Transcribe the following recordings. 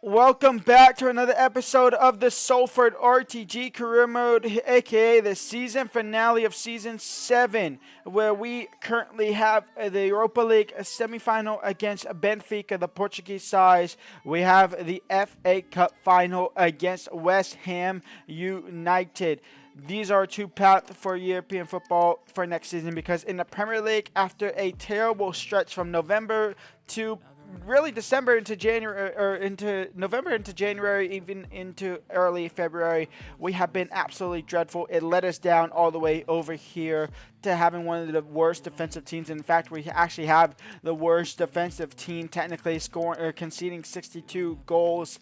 Welcome back to another episode of the Salford RTG Career Mode, aka the season finale of Season 7, where we currently have the Europa League semi-final against Benfica, the Portuguese sides. We have the FA Cup final against West Ham United. These are two paths for European football for next season, because in the Premier League, after a terrible stretch from November to really December into January, or into November into January, even into early February, we have been absolutely dreadful. It let us down all the way over here to having one of the worst defensive teams. In fact, we actually have the worst defensive team, technically scoring or conceding 62 goals.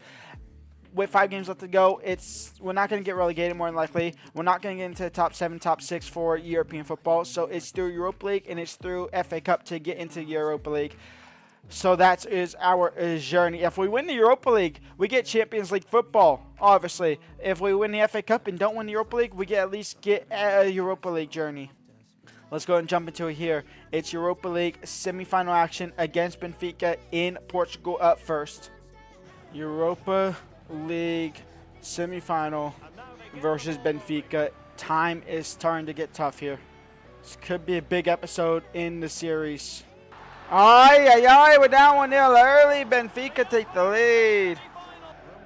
With 5 games left to go, we're not going to get relegated more than likely. We're not going to get into the top 7, top 6 for European football. So it's through Europa League and it's through FA Cup to get into Europa League. So that is our journey. If we win the Europa League, we get Champions League football, obviously. If we win the FA Cup and don't win the Europa League, we at least get a Europa League journey. Let's go and jump into it here. It's Europa League semi-final action against Benfica in Portugal up first. Europa League semi-final versus Benfica. Time is starting to get tough here. This could be a big episode in the series. We're down 1-0 early. Benfica take the lead.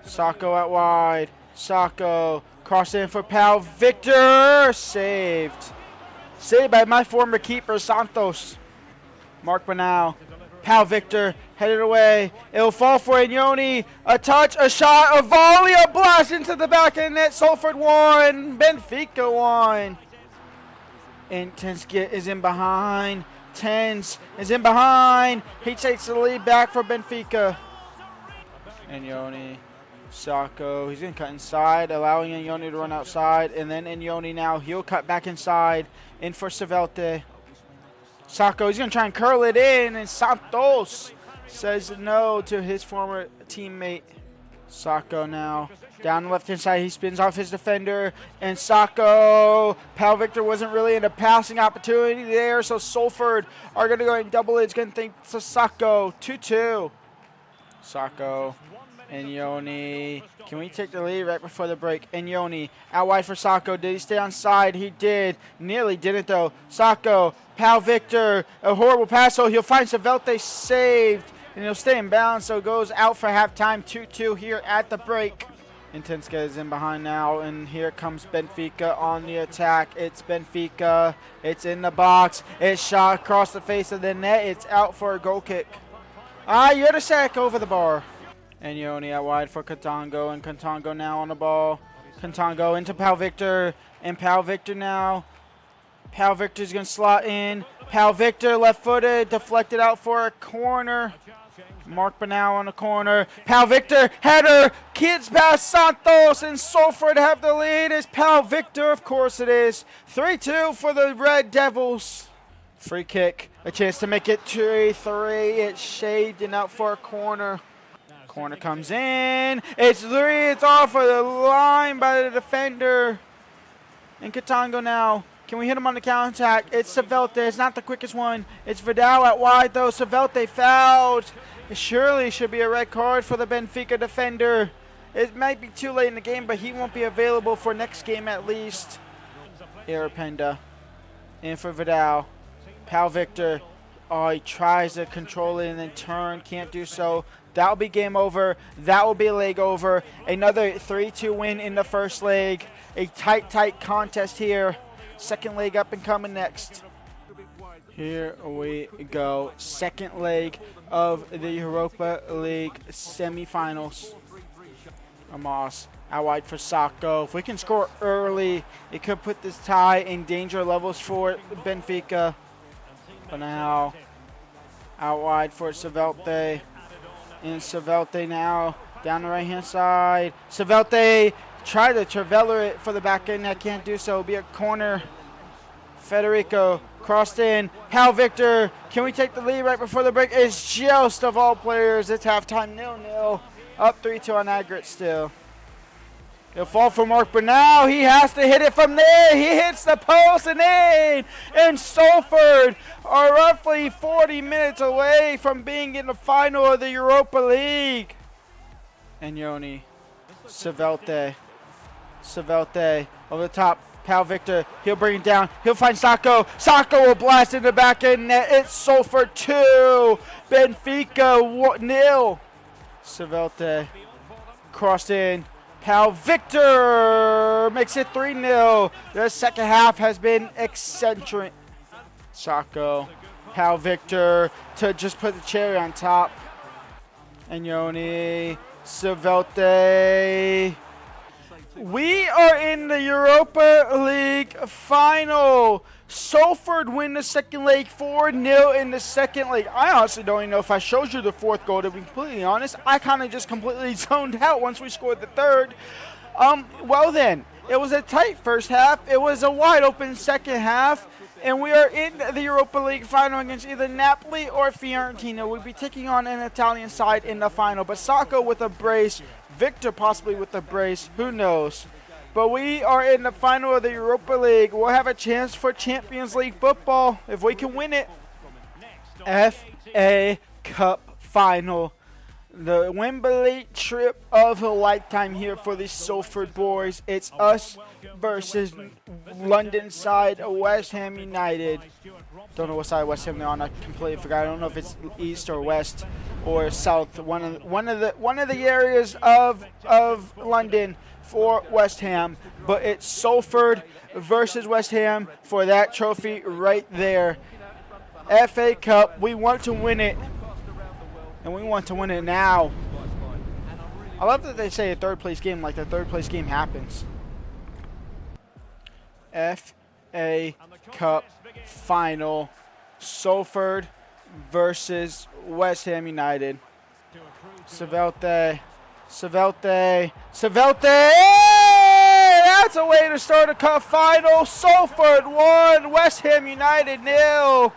Sacco out wide. Sacco cross in for Pau Victor. Saved. Saved by my former keeper, Santos. Mark Banal. Pau Victor headed away. It'll fall for Inyoni. A touch, a shot, a volley, a blast into the back of the net. Salford 1. Benfica 1. Intenska is in behind. Tens is in behind. He takes the lead back for Benfica. Inyoni, Sacco. He's going to cut inside, allowing Inyoni to run outside. And then Inyoni now, he'll cut back inside. In for Savelte. Sacco, he's going to try and curl it in. And Santos says no to his former teammate. Sacco now. Down the left-hand side, he spins off his defender. And Sacco, Pau Victor wasn't really in a passing opportunity there, so Salford are going to go and double it. It's going to think to Sacco. 2-2. Sacco, Inyoni. Can we take the lead right before the break? Inyoni, out wide for Sacco. Did he stay on side? He did. Nearly didn't, though. Sacco, Pau Victor, a horrible pass, so he'll find Savelte saved. And he'll stay in bounds, so goes out for halftime. 2-2 here at the break. Intenska is in behind now, and here comes Benfica on the attack. It's Benfica. It's in the box. It's shot across the face of the net. It's out for a goal kick. Yudasek over the bar. And Inyoni out wide for Katongo, and Katongo now on the ball. Katongo into Pau Victor, and Pau Victor now. Pau Victor's going to slot in. Pau Victor left-footed, deflected out for a corner. Mark Banal on the corner. Pau Victor, header, kids past Santos, and Salford have the lead. It's Pau Victor, of course it is. 3-2 for the Red Devils. Free kick, a chance to make it 3-3. It's shaved and out for a corner. Corner comes in. It's 3. It's off for the line by the defender. And Katongo now. Can we hit him on the counter attack? It's Savelte. It's not the quickest one. It's Vidal out wide, though. Savelte fouled. It surely should be a red card for the Benfica defender. It might be too late in the game, but he won't be available for next game at least. Arapenda. In for Vidal. Pau Victor. Oh, he tries to control it and then turn. Can't do so. That will be game over. That will be a leg over. Another 3-2 win in the first leg. A tight contest here. Second leg up and coming next. Here we go. Second leg of the Europa League semifinals. Amos out wide for Sacco. If we can score early, it could put this tie in danger levels for Benfica. But now, out wide for Savelte. And Savelte now down the right-hand side. Savelte tried to traveler it for the back end. I can't do so. It'll be a corner. Federico crossed in. Pau Victor. Can we take the lead right before the break? It's just of all players. It's halftime 0-0. Up 3-2 on aggregate still. He'll fall for Mark Banal. He has to hit it from there. He hits the post and in. And Salford are roughly 40 minutes away from being in the final of the Europa League. And Yoni. Savelte over the top. Pal Victor, he'll bring it down. He'll find Sacco. Sacco will blast in the back end net. It's Salford 2. Benfica 0. Savelte crossed in. Pal Victor makes it 3-0. The second half has been eccentric. Sacco. Pal Victor to just put the cherry on top. And Yoni. Savelte. We are in the Europa League final. Salford win the second leg 4-0 in the second leg. I honestly don't even know if I showed you the fourth goal, to be completely honest. I kind of just completely zoned out once we scored the third. Well then, it was a tight first half. It was a wide open second half. And we are in the Europa League final against either Napoli or Fiorentina. We'll be taking on an Italian side in the final. But Sacco with a brace. Victor possibly with a brace. Who knows? But we are in the final of the Europa League. We'll have a chance for Champions League football if we can win it. FA Cup final. The Wembley trip of a lifetime here for the Salford boys. It's us versus London side West Ham United. Don't know what side West Ham they're on. I completely forgot. I don't know if it's east or west or south. One of the areas of London for West Ham. But it's Salford versus West Ham for that trophy right there. FA Cup. We want to win it. And we want to win it now. I love that they say a third place game like the third place game happens. FA Cup final. Salford versus West Ham United. Savelte. That's a way to start a cup final. Salford 1, West Ham United 0.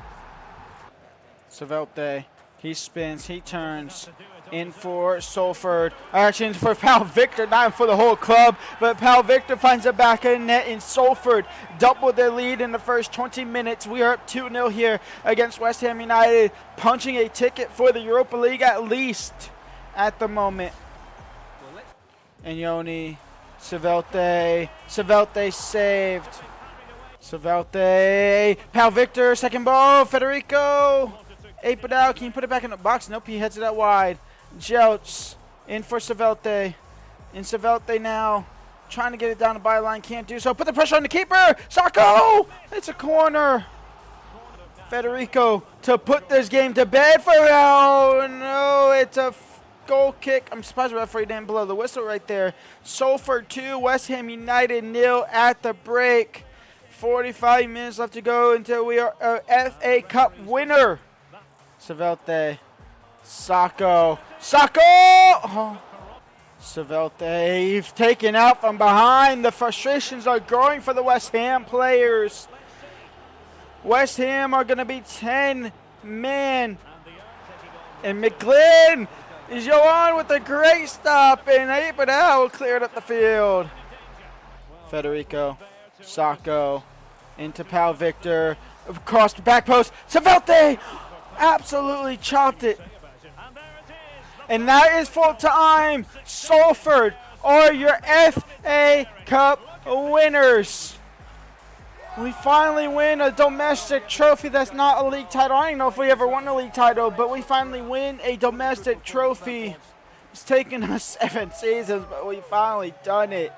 Savelte. He spins, he turns in for Salford. Actually, in for Pal Victor, not for the whole club. But Pal Victor finds a back end net in Salford. Doubled their lead in the first 20 minutes. We are up 2-0 here against West Ham United. Punching a ticket for the Europa League at least at the moment. And Yoni, Savelte saved. Savelte, Pal Victor, second ball, Federico. Ape it out. Can you put it back in the box? Nope, he heads it out wide. Jelts in for Savelte. In Savelte now. Trying to get it down the byline. Can't do so. Put the pressure on the keeper. Sacco! It's a corner. Federico to put this game to bed for no, it's a goal kick. I'm surprised the referee didn't blow the whistle right there. Salford 2, West Ham United 0 at the break. 45 minutes left to go until we are a FA Cup winner. Savelte, Sacco, oh. Savelte taken out from behind. The frustrations are growing for the West Ham players. West Ham are going to be 10 men. And McGlynn is on with a great stop. And Apadal will clear it up the field. Federico, Sacco, into Pal Victor. Across the back post. Savelte absolutely chopped it. And that is full time. Salford are your FA Cup winners. We finally win a domestic trophy that's not a league title. I don't know if we ever won a league title, but we finally win a domestic trophy. It's taken us 7 seasons, but we finally done it.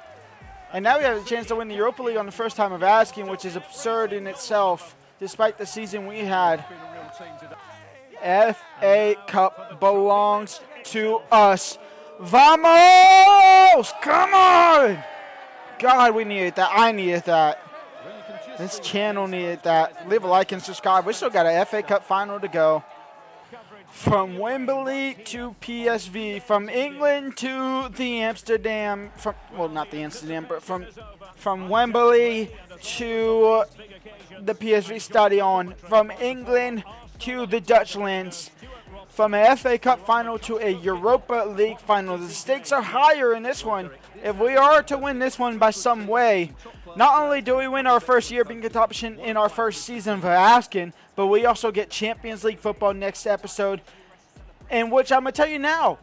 And now we have a chance to win the Europa League on the first time of asking, which is absurd in itself, despite the season we had. FA Cup belongs to us. Vamos! Come on! God, we needed that. I needed that. This channel needed that. Leave a like and subscribe. We still got an FA Cup final to go. From Wembley to PSV. From England to the Amsterdam. Not the Amsterdam, but from Wembley to the PSV Stadion. From England to the Dutchlands. From a FA Cup final to a Europa League final. The stakes are higher in this one. If we are to win this one by some way, not only do we win our first European competition in our first season for asking, but we also get Champions League football next episode. In which I'm going to tell you now,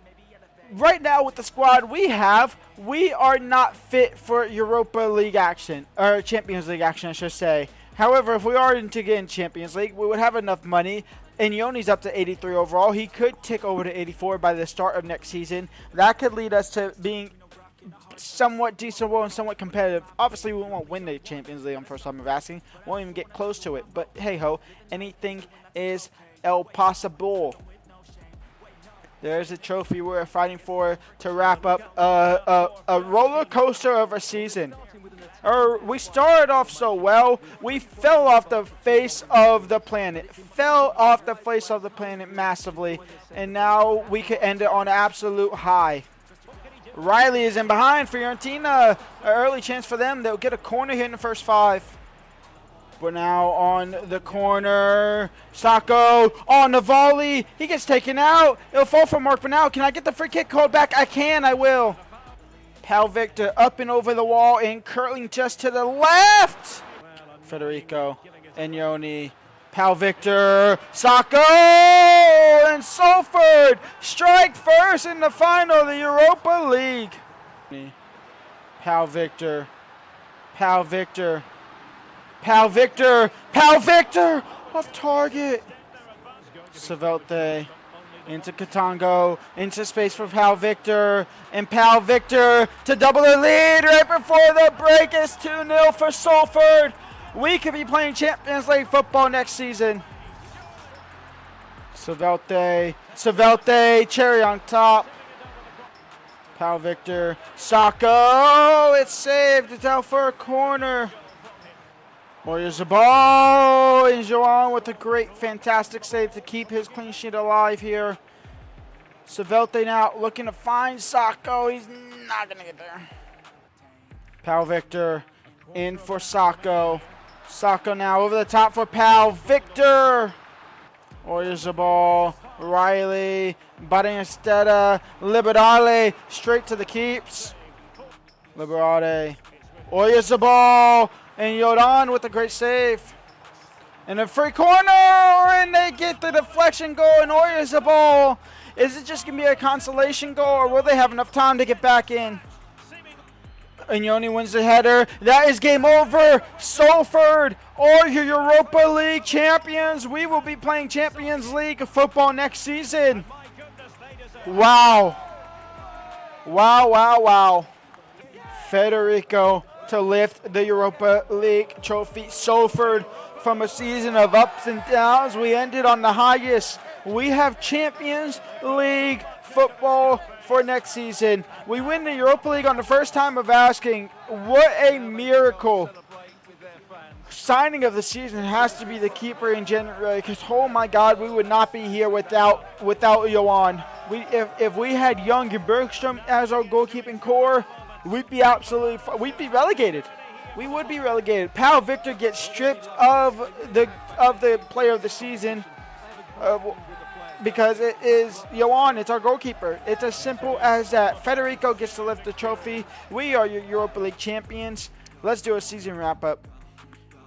right now with the squad we have, we are not fit for Europa League action, or Champions League action, I should say. However, if we are to get in Champions League, we would have enough money. And Yoni's up to 83 overall. He could tick over to 84 by the start of next season. That could lead us to being somewhat decent and somewhat competitive. Obviously, we won't win the Champions League on first time of asking. We won't even get close to it. But hey ho, anything is el possible. There's a trophy we're fighting for to wrap up a roller coaster of a season. We started off so well, we fell off the face of the planet. Massively. And now we could end it on an absolute high. Riley is in behind for Fiorentina. An early chance for them. They'll get a corner here in the first 5. But now on the corner, Sacco on the volley. He gets taken out. It'll fall for Mark, but now can I get the free kick called back? I can, I will. Pal Victor up and over the wall and curling just to the left. Federico and Yoni. Pal Victor, Sacco, and Salford strike first in the final of the Europa League. Pal Victor, Pal Victor, Pal Victor, Pal Victor, off target. Savelte into Katango, into space for Pal Victor, and Pal Victor to double the lead right before the break. It's 2-0 for Salford. We could be playing Champions League football next season. Savelte, cherry on top. Pal Victor, Sacco, it's saved. It's out for a corner. Warriors the ball, and Joan with a great, fantastic save to keep his clean sheet alive here. Savelte now looking to find Sacco. He's not going to get there. Pal Victor in for Sacco. Sacco now over the top for Pal Victor. Warriors the ball. Riley, Barriesteta, Liberale, straight to the keeps. Liberale. Warriors the ball. And Yodan with a great save. And a free corner, and they get the deflection goal, and Warriors the ball. Is it just going to be a consolation goal, or will they have enough time to get back in? And Yoni wins the header. That is game over. Salford are your Europa League champions. We will be playing Champions League football next season. Wow. Wow, wow, wow. Federico to lift the Europa League trophy. Salford, from a season of ups and downs, we ended on the highest. We have Champions League football for next season. We win the Europa League on the first time of asking. What a miracle. Signing of the season has to be the keeper in January, because oh my God, we would not be here without Johan. If we had Young and Bergstrom as our goalkeeping core, we'd be relegated. We would be relegated. Pal Victor gets stripped of the player of the season because it is Johan. It's our goalkeeper. It's as simple as that. Federico gets to lift the trophy. We are your Europa League champions. Let's do a season wrap up.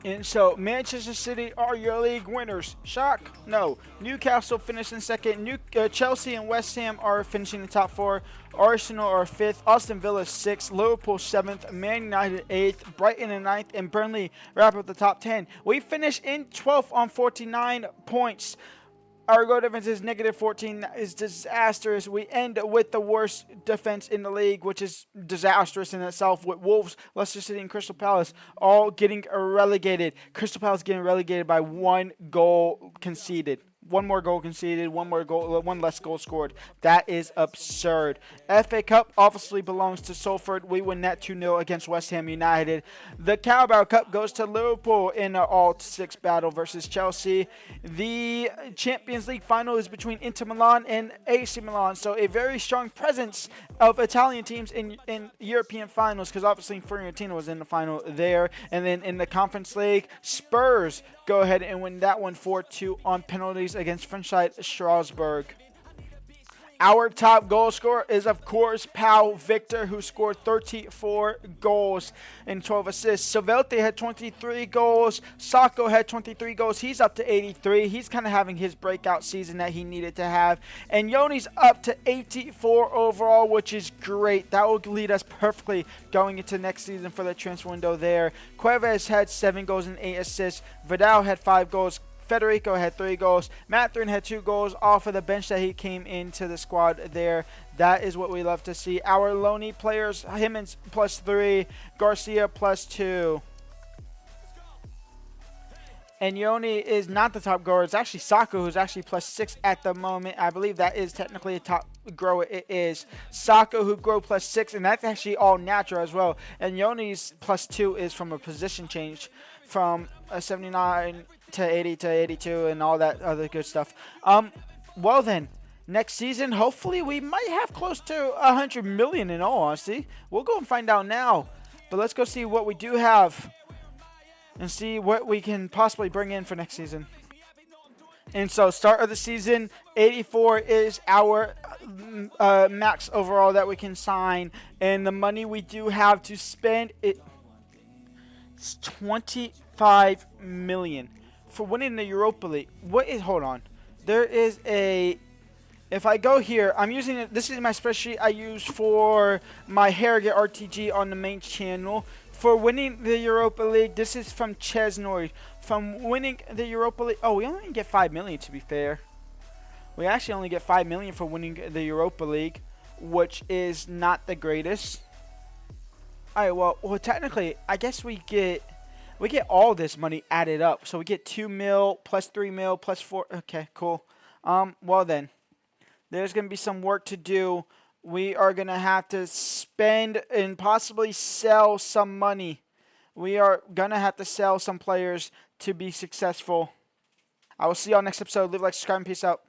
And so, Manchester City are your league winners. Shock? No. Newcastle finished in second. Chelsea and West Ham are finishing in the top 4. Arsenal are 5th. Austin Villa 6th. Liverpool 7th. Man United 8th. Brighton in 9th. And Burnley wrap up the top 10. We finish in 12th on 49 points. Our goal difference is -14. That is disastrous. We end with the worst defense in the league, which is disastrous in itself, with Wolves, Leicester City, and Crystal Palace all getting relegated. Crystal Palace getting relegated by 1 goal conceded. 1 more goal conceded, 1 less goal scored. That is absurd. FA Cup obviously belongs to Salford. We win that 2-0 against West Ham United. The Carabao Cup goes to Liverpool in an all-6 battle versus Chelsea. The Champions League final is between Inter Milan and AC Milan. So a very strong presence of Italian teams in European finals, because obviously Fiorentina was in the final there. And then in the Conference League, Spurs go ahead and win that one 4-2 on penalties against French side Strasbourg. Our top goal scorer is, of course, Pau Victor, who scored 34 goals and 12 assists. Savelte had 23 goals. Sacco had 23 goals. He's up to 83. He's kind of having his breakout season that he needed to have. And Yoni's up to 84 overall, which is great. That will lead us perfectly going into next season for the transfer window there. Cuevas had 7 goals and 8 assists. Vidal had 5 goals. Federico had 3 goals. Mathurin had 2 goals off of the bench that he came into the squad there. That is what we love to see. Our loney players, Jimenez +3, Garcia +2. And Yoni is not the top grower. It's actually Sacco, who's actually +6 at the moment. I believe that is technically a top grower. It is Sacco who grew +6, and that's actually all natural as well. And Yoni's +2 is from a position change from a 79 to 80 to 82 and all that other good stuff. Well then, next season, hopefully we might have close to 100 million in all honesty. We'll go and find out now. But let's go see what we do have and see what we can possibly bring in for next season. And so, start of the season, 84 is our max overall that we can sign. And the money we do have to spend, it's 25 million. For winning the Europa League. Hold on. There is a, if I go here, I'm using it, this is my spreadsheet I use for my Harrogate RTG on the main channel. For winning the Europa League, this is from Chesnoid. From winning the Europa League, we only get 5 million to be fair. We actually only get 5 million for winning the Europa League, which is not the greatest. Alright, well technically, I guess we get all this money added up. So we get 2 mil plus 3 mil plus 4. Okay, cool. Well then, there's going to be some work to do. We are going to have to spend and possibly sell some money. We are going to have to sell some players to be successful. I will see y'all next episode. Leave a like, subscribe, and peace out.